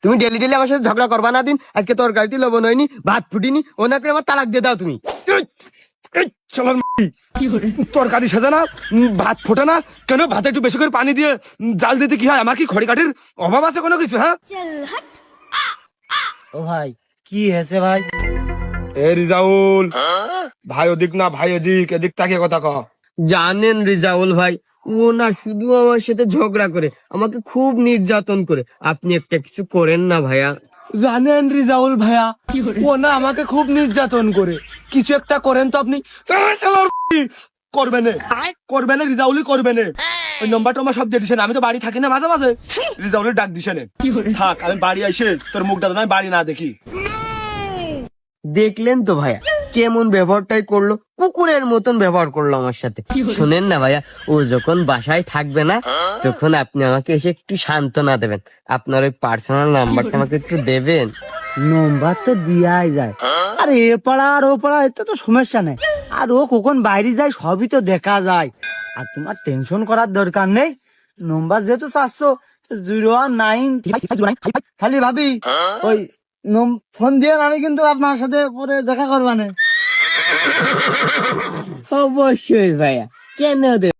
তুমি daily daily আমার সাথে ঝগড়া করবা না দিন। আজকে তোর গাড়িতে লবণ হয়নি, ভাত ফুটিনি, ওনাকে আমার তালাক দিয়ে দাও তুমি। তরকারি সাজা না, ভাত ফোটে না কেন? ভাতে একটু বেশি করে পানি দিয়ে জাল দিতে কি হয়? আমার কি খড়ি কাঠির অভাব আছে কোনো কিছু? হ্যাঁ ও ভাই, কি হয়েছে ভাই? এ রিজাউল ভাই, ওদিক না ভাই এদিক, এদিক তাকে কথা ক। জানেন রিজাউল ভাই, ও না শুধু আমার সাথে ঝগড়া করে, আমাকে খুব নির্যাতন করে। আপনি একটা কিছু করেন না ভাইয়া। জানেন রিজাউল ভাইয়া, ও না আমাকে খুব নির্যাতন করে, কিছু একটা করেন তো আপনি। করবে না, করবে না রিজাউলই করবে না। ওই নম্বরটা আমার সব দিয়ে দিছেন, আমি তো বাড়ি থাকি না মাঝে মাঝে। রিজাউলের ডাক দিছেন, থাক আমি বাড়ি আইসে তোর মুখটা তো আমি বাড়ি না দেখি। দেখলেন তো ভাইয়া কেমন ব্যবহারটাই করলো, কুকুরের মতন ব্যবহার করলো আমার সাথে। শুনেন না ভাইয়া, ও যখন বাসায় থাকবে না তখন আপনি আমাকে এসে একটু সান্ত্বনা দেবেন। আপনার ওই পার্সোনাল নাম্বারটা আমাকে একটু দেবেন। নম্বর তো দিয়াই যায়, আর এ পাড়া আর ও পাড়া এতে তো সমস্যা নেই। আর ও কখন বাইরে যায় সবই তো দেখা যায়। আর তোমার টেনশন করার দরকার নেই। নম্বর যেহেতু 409, খালি ভাবি ওই ফোন দিয়ে আমি কিন্তু আপনার সাথে পরে দেখা করবানে। অবশ্যই ভাইয়া, কেন দেব